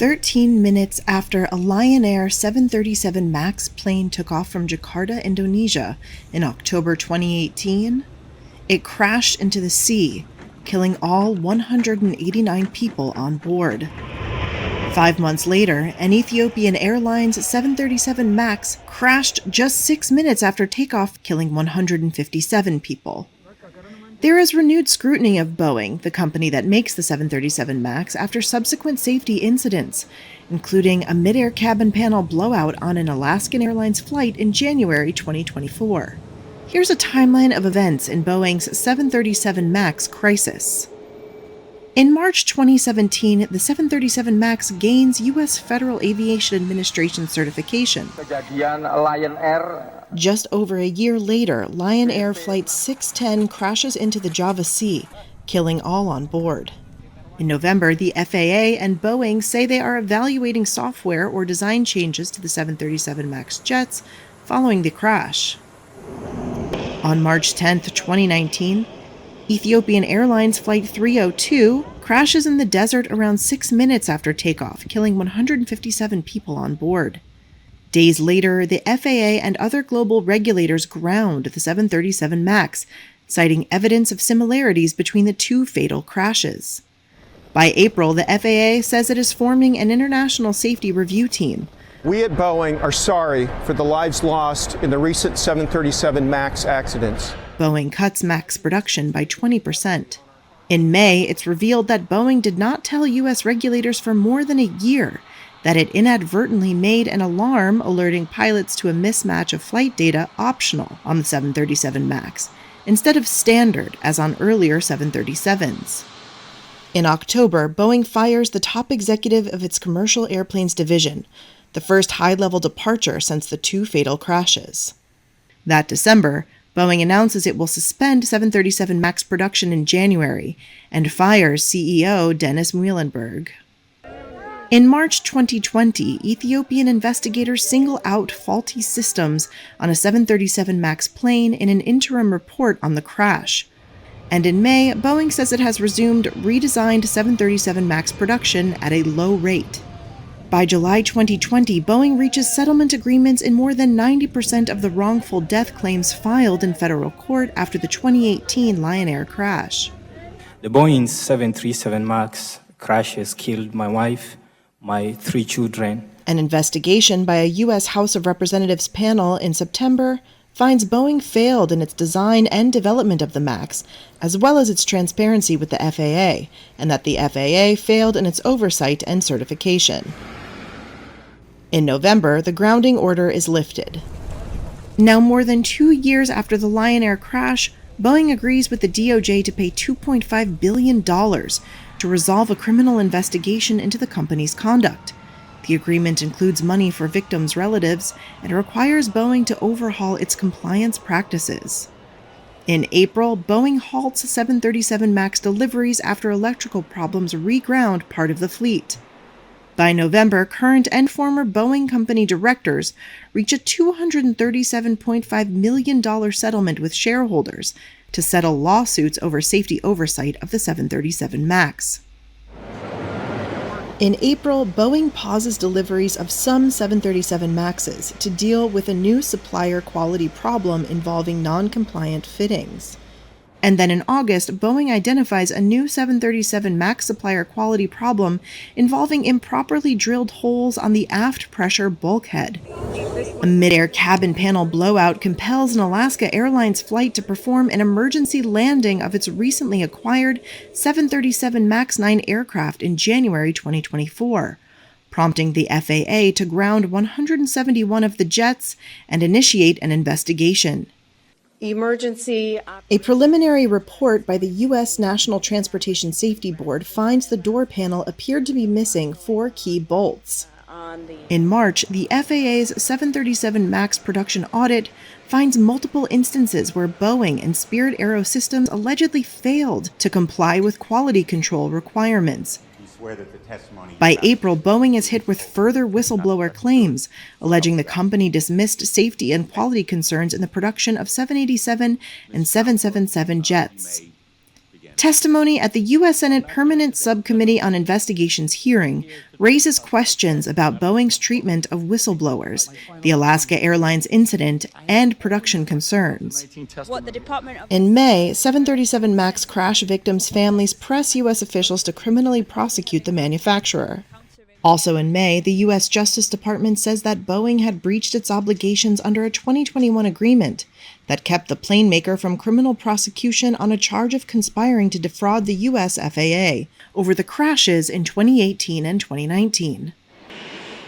13 minutes after a Lion Air 737 MAX plane took off from Jakarta, Indonesia in October 2018, it crashed into the sea, killing all 189 people on board. 5 months later, an Ethiopian Airlines 737 MAX crashed just 6 minutes after takeoff, killing 157 people. There is renewed scrutiny of Boeing, the company that makes the 737 MAX, after subsequent safety incidents, including a mid-air cabin panel blowout on an Alaska Airlines flight in January 2024. Here's a timeline of events in Boeing's 737 MAX crisis. In March 2017, the 737 MAX gains U.S. Federal Aviation Administration certification. Just over a year later, Lion Air Flight 610 crashes into the Java Sea, killing all on board. In November, the FAA and Boeing say they are evaluating software or design changes to the 737 MAX jets following the crash. On March 10, 2019, Ethiopian Airlines Flight 302 crashes in the desert around 6 minutes after takeoff, killing 157 people on board. Days later, the FAA and other global regulators ground the 737 MAX, citing evidence of similarities between the two fatal crashes. By April, the FAA says it is forming an international safety review team. We at Boeing are sorry for the lives lost in the recent 737 MAX accidents. Boeing cuts MAX production by 20%. In May, it's revealed that Boeing did not tell U.S. regulators for more than a year that it inadvertently made an alarm alerting pilots to a mismatch of flight data optional on the 737 MAX, instead of standard as on earlier 737s. In October, Boeing fires the top executive of its commercial airplanes division, the first high-level departure since the two fatal crashes. That December, Boeing announces it will suspend 737 MAX production in January and fires CEO Dennis Muilenburg. In March 2020, Ethiopian investigators single out faulty systems on a 737 MAX plane in an interim report on the crash. And in May, Boeing says it has resumed redesigned 737 MAX production at a low rate. By July 2020, Boeing reaches settlement agreements in more than 90% of the wrongful death claims filed in federal court after the 2018 Lion Air crash. The Boeing 737 MAX crash has killed my wife, my 3 children. An investigation by a U.S. House of Representatives panel in September finds Boeing failed in its design and development of the MAX, as well as its transparency with the FAA, and that the FAA failed in its oversight and certification. In November, the grounding order is lifted. Now, more than 2 years after the Lion Air crash, Boeing agrees with the DOJ to pay $2.5 billion to resolve a criminal investigation into the company's conduct. The agreement includes money for victims' relatives and requires Boeing to overhaul its compliance practices. In April, Boeing halts 737 MAX deliveries after electrical problems reground part of the fleet. By November, current and former Boeing company directors reach a $237.5 million settlement with shareholders to settle lawsuits over safety oversight of the 737 MAX. In April, Boeing pauses deliveries of some 737 MAXes to deal with a new supplier quality problem involving non-compliant fittings. And then in August, Boeing identifies a new 737 MAX supplier quality problem involving improperly drilled holes on the aft pressure bulkhead. A mid-air cabin panel blowout compels an Alaska Airlines flight to perform an emergency landing of its recently acquired 737 MAX 9 aircraft in January 2024, prompting the FAA to ground 171 of the jets and initiate an investigation. A preliminary report by the U.S. National Transportation Safety Board finds the door panel appeared to be missing 4 key bolts. In March, the FAA's 737 MAX production audit finds multiple instances where Boeing and Spirit AeroSystems allegedly failed to comply with quality control requirements. By April, Boeing is hit with further whistleblower claims, alleging the company dismissed safety and quality concerns in the production of 787 and 777 jets. Testimony at the U.S. Senate Permanent Subcommittee on Investigations hearing raises questions about Boeing's treatment of whistleblowers, the Alaska Airlines incident, and production concerns. In May, 737 MAX crash victims' families press U.S. officials to criminally prosecute the manufacturer. Also in May, the U.S. Justice Department says that Boeing had breached its obligations under a 2021 agreement that kept the plane maker from criminal prosecution on a charge of conspiring to defraud the U.S. FAA over the crashes in 2018 and 2019.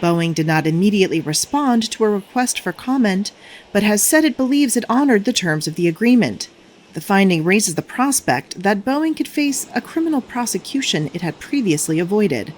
Boeing did not immediately respond to a request for comment, but has said it believes it honored the terms of the agreement. The finding raises the prospect that Boeing could face a criminal prosecution it had previously avoided.